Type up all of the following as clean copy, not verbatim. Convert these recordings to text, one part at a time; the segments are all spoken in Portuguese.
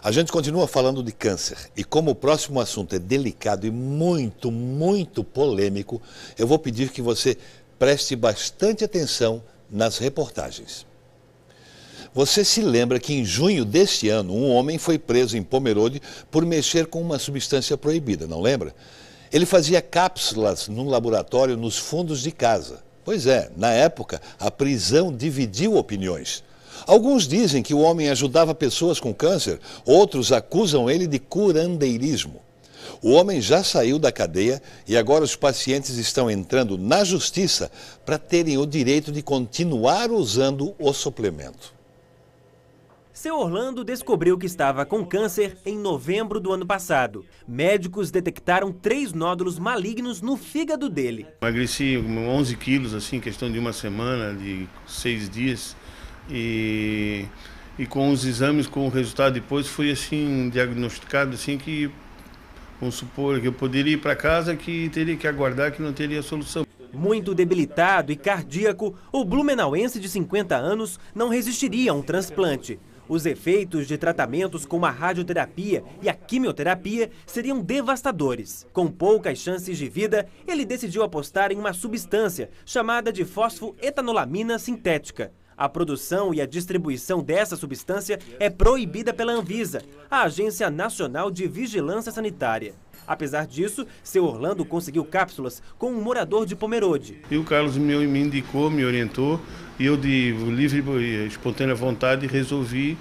A gente continua falando de câncer e como o próximo assunto é delicado e muito polêmico, eu vou pedir que você preste bastante atenção nas reportagens. Você se lembra que em junho deste ano, um homem foi preso em Pomerode por mexer com uma substância proibida, não lembra? Ele fazia cápsulas num laboratório nos fundos de casa. Pois é, na época, a prisão dividiu opiniões. Alguns dizem que o homem ajudava pessoas com câncer, outros acusam ele de curandeirismo. O homem já saiu da cadeia e agora os pacientes estão entrando na justiça para terem o direito de continuar usando o suplemento. Seu Orlando descobriu que estava com câncer em novembro do ano passado. Médicos detectaram 3 nódulos malignos no fígado dele. Emagreci 11 quilos, assim, questão de uma semana, de 6 dias. E com os exames, com o resultado depois, foi assim, diagnosticado assim que, vamos supor, que eu poderia ir para casa, que teria que aguardar, que não teria solução. Muito debilitado e cardíaco, o blumenauense de 50 anos não resistiria a um transplante. Os efeitos de tratamentos como a radioterapia e a quimioterapia seriam devastadores. Com poucas chances de vida, ele decidiu apostar em uma substância chamada de fosfoetanolamina sintética. A produção e a distribuição dessa substância é proibida pela Anvisa, a Agência Nacional de Vigilância Sanitária. Apesar disso, seu Orlando conseguiu cápsulas com um morador de Pomerode. E o Carlos me indicou, me orientou, e eu de livre e espontânea vontade resolvi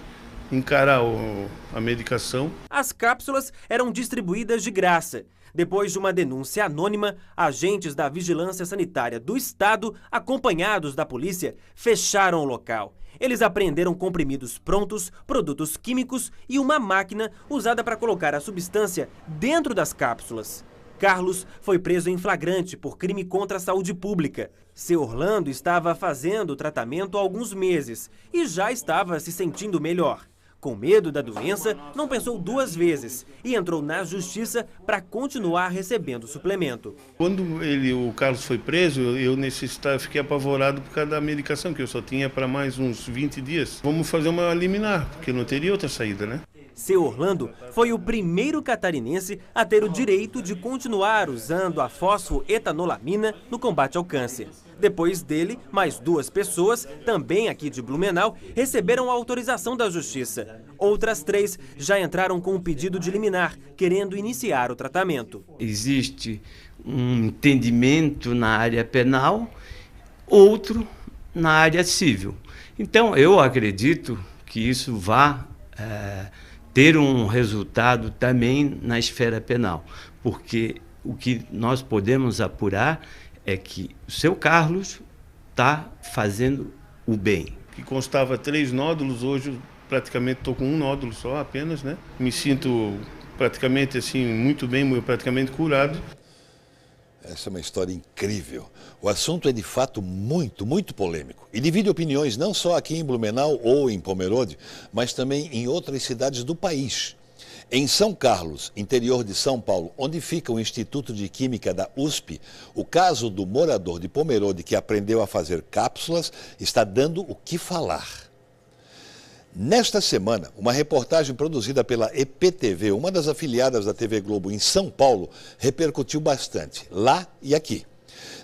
encarar a medicação. As cápsulas eram distribuídas de graça. Depois de uma denúncia anônima, agentes da Vigilância Sanitária do Estado, acompanhados da polícia, fecharam o local. Eles apreenderam comprimidos prontos, produtos químicos e uma máquina usada para colocar a substância dentro das cápsulas. Carlos foi preso em flagrante por crime contra a saúde pública. Seu Orlando estava fazendo o tratamento há alguns meses e já estava se sentindo melhor. Com medo da doença, não pensou 2 vezes e entrou na justiça para continuar recebendo o suplemento. Quando o Carlos foi preso, eu fiquei apavorado por causa da medicação, que eu só tinha para mais uns 20 dias. Vamos fazer uma liminar, porque não teria outra saída, né? Seu Orlando foi o primeiro catarinense a ter o direito de continuar usando a fosfoetanolamina no combate ao câncer. Depois dele, mais 2 pessoas, também aqui de Blumenau, receberam a autorização da Justiça. Outras 3 já entraram com um pedido de liminar, querendo iniciar o tratamento. Existe um entendimento na área penal, outro na área civil. Então, eu acredito que isso vá ter um resultado também na esfera penal, porque o que nós podemos apurar é que o seu Carlos está fazendo o bem. Que constava 3 nódulos, hoje praticamente estou com 1 nódulo só apenas, né? Me sinto praticamente assim, muito bem, praticamente curado. Essa é uma história incrível. O assunto é de fato muito polêmico e divide opiniões não só aqui em Blumenau ou em Pomerode, mas também em outras cidades do país. Em São Carlos, interior de São Paulo, onde fica o Instituto de Química da USP, o caso do morador de Pomerode que aprendeu a fazer cápsulas está dando o que falar. Nesta semana, uma reportagem produzida pela EPTV, uma das afiliadas da TV Globo em São Paulo, repercutiu bastante, lá e aqui.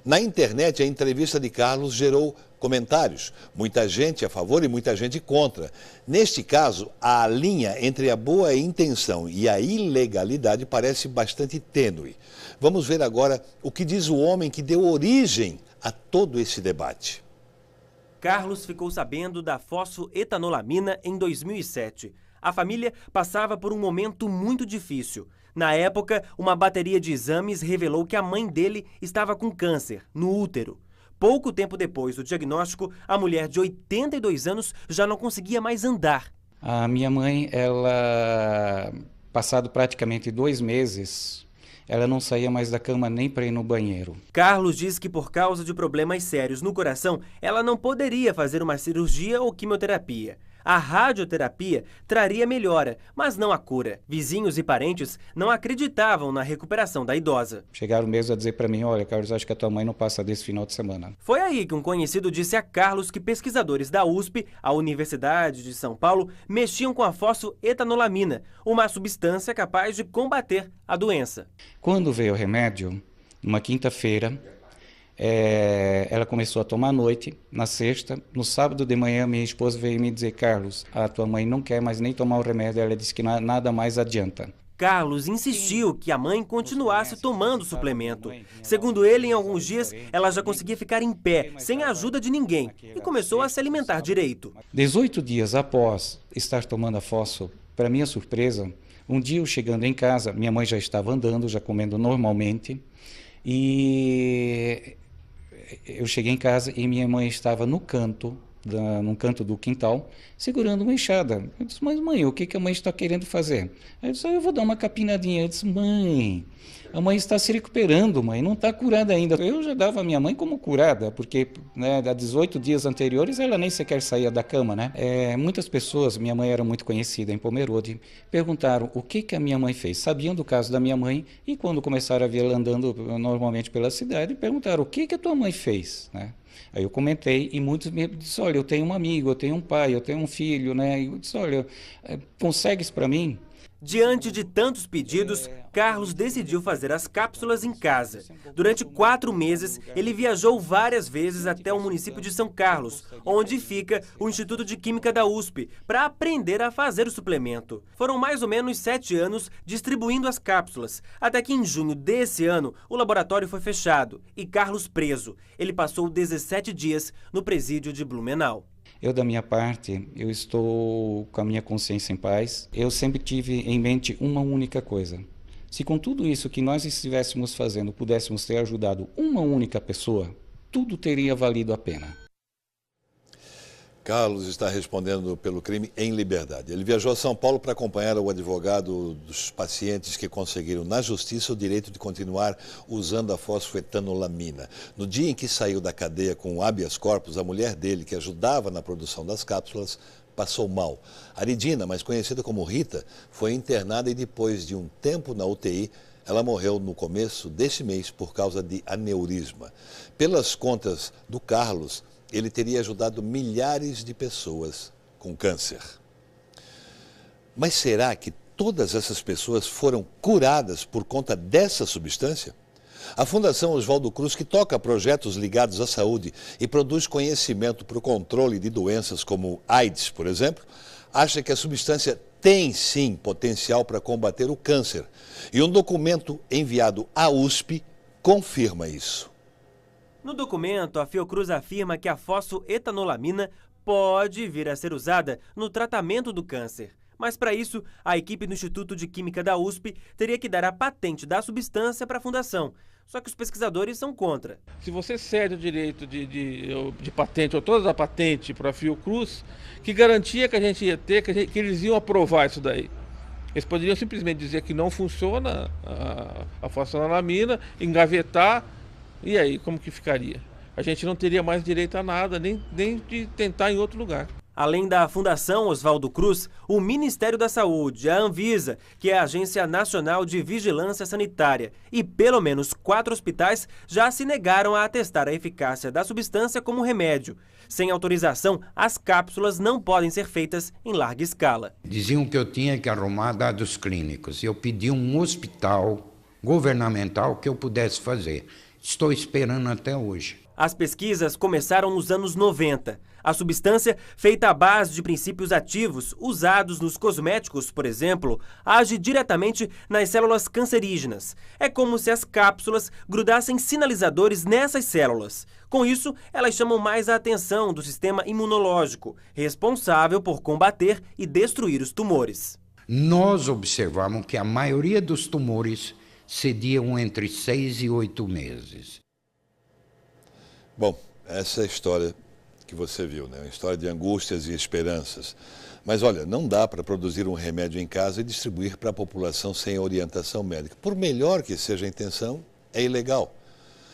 Na internet, a entrevista de Carlos gerou comentários, muita gente a favor e muita gente contra. Neste caso, a linha entre a boa intenção e a ilegalidade parece bastante tênue. Vamos ver agora o que diz o homem que deu origem a todo esse debate. Carlos ficou sabendo da fosfoetanolamina em 2007. A família passava por um momento muito difícil. Na época, uma bateria de exames revelou que a mãe dele estava com câncer no útero. Pouco tempo depois do diagnóstico, a mulher de 82 anos já não conseguia mais andar. A minha mãe, passado praticamente 2 meses, ela não saía mais da cama nem para ir no banheiro. Carlos diz que por causa de problemas sérios no coração, ela não poderia fazer uma cirurgia ou quimioterapia. A radioterapia traria melhora, mas não a cura. Vizinhos e parentes não acreditavam na recuperação da idosa. Chegaram mesmo a dizer para mim, olha, Carlos, acho que a tua mãe não passa desse final de semana. Foi aí que um conhecido disse a Carlos que pesquisadores da USP, a Universidade de São Paulo, mexiam com a fosfoetanolamina, uma substância capaz de combater a doença. Quando veio o remédio, numa quinta-feira, ela começou a tomar à noite, na sexta. No sábado de manhã, minha esposa veio me dizer, Carlos, a tua mãe não quer mais nem tomar o remédio, ela disse que nada mais adianta. Carlos insistiu que a mãe continuasse tomando o suplemento. Segundo ele, em alguns dias, ela já conseguia ficar em pé, sem a ajuda de ninguém, e começou a se alimentar direito. 18 dias após estar tomando a fósforo, para minha surpresa, um dia eu chegando em casa, minha mãe já estava andando, já comendo normalmente, e eu cheguei em casa e minha mãe estava num canto do quintal, segurando uma enxada. Eu disse, mas mãe, o que a mãe está querendo fazer? Eu disse, eu vou dar uma capinadinha. Eu disse, mãe, a mãe está se recuperando, mãe, não está curada ainda. Eu já dava a minha mãe como curada, porque há 18 dias anteriores ela nem sequer saía da cama, né? Muitas pessoas, minha mãe era muito conhecida em Pomerode, perguntaram o que a minha mãe fez. Sabiam do caso da minha mãe e quando começaram a ver ela andando normalmente pela cidade, perguntaram o que a tua mãe fez, né? Aí eu comentei e muitos me disseram, olha, eu tenho um amigo, eu tenho um pai, eu tenho um filho, né? E eu disse, olha, consegues para mim? Diante de tantos pedidos, Carlos decidiu fazer as cápsulas em casa. Durante 4 meses, ele viajou várias vezes até o município de São Carlos, onde fica o Instituto de Química da USP, para aprender a fazer o suplemento. Foram mais ou menos 7 anos distribuindo as cápsulas, até que em junho desse ano, o laboratório foi fechado e Carlos preso. Ele passou 17 dias no presídio de Blumenau. Eu, da minha parte, eu estou com a minha consciência em paz. Eu sempre tive em mente uma única coisa. Se com tudo isso que nós estivéssemos fazendo, pudéssemos ter ajudado uma única pessoa, tudo teria valido a pena. Carlos está respondendo pelo crime em liberdade. Ele viajou a São Paulo para acompanhar o advogado dos pacientes que conseguiram na justiça o direito de continuar usando a fosfoetanolamina. No dia em que saiu da cadeia com o habeas corpus, a mulher dele, que ajudava na produção das cápsulas, passou mal. Aridina, mais conhecida como Rita, foi internada e depois de um tempo na UTI, ela morreu no começo desse mês por causa de aneurisma. Pelas contas do Carlos, ele teria ajudado milhares de pessoas com câncer. Mas será que todas essas pessoas foram curadas por conta dessa substância? A Fundação Oswaldo Cruz, que toca projetos ligados à saúde e produz conhecimento para o controle de doenças como AIDS, por exemplo, acha que a substância tem sim potencial para combater o câncer. E um documento enviado à USP confirma isso. No documento, a Fiocruz afirma que a fosfoetanolamina pode vir a ser usada no tratamento do câncer. Mas para isso, a equipe do Instituto de Química da USP teria que dar a patente da substância para a fundação. Só que os pesquisadores são contra. Se você cede o direito de patente, ou toda a patente para a Fiocruz, que garantia que a gente ia ter, que eles iam aprovar isso daí? Eles poderiam simplesmente dizer que não funciona a fosfoetanolamina, engavetar. E aí, como que ficaria? A gente não teria mais direito a nada, nem de tentar em outro lugar. Além da Fundação Oswaldo Cruz, o Ministério da Saúde, a Anvisa, que é a Agência Nacional de Vigilância Sanitária, e pelo menos 4 hospitais já se negaram a atestar a eficácia da substância como remédio. Sem autorização, as cápsulas não podem ser feitas em larga escala. Diziam que eu tinha que arrumar dados clínicos. Eu pedi um hospital governamental que eu pudesse fazer. Estou esperando até hoje. As pesquisas começaram nos anos 90. A substância, feita à base de princípios ativos usados nos cosméticos, por exemplo, age diretamente nas células cancerígenas. É como se as cápsulas grudassem sinalizadores nessas células. Com isso, elas chamam mais a atenção do sistema imunológico, responsável por combater e destruir os tumores. Nós observamos que a maioria dos tumores cediam entre 6 e 8 meses. Bom, essa é a história que você viu, né? Uma história de angústias e esperanças. Mas olha, não dá para produzir um remédio em casa e distribuir para a população sem orientação médica. Por melhor que seja a intenção, é ilegal.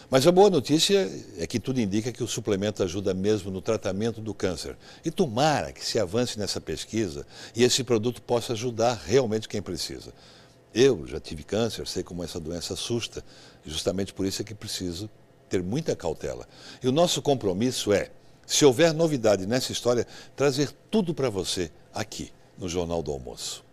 Mas a boa notícia é que tudo indica que o suplemento ajuda mesmo no tratamento do câncer. E tomara que se avance nessa pesquisa e esse produto possa ajudar realmente quem precisa. Eu já tive câncer, sei como essa doença assusta, e justamente por isso é que preciso ter muita cautela. E o nosso compromisso é, se houver novidade nessa história, trazer tudo para você aqui no Jornal do Almoço.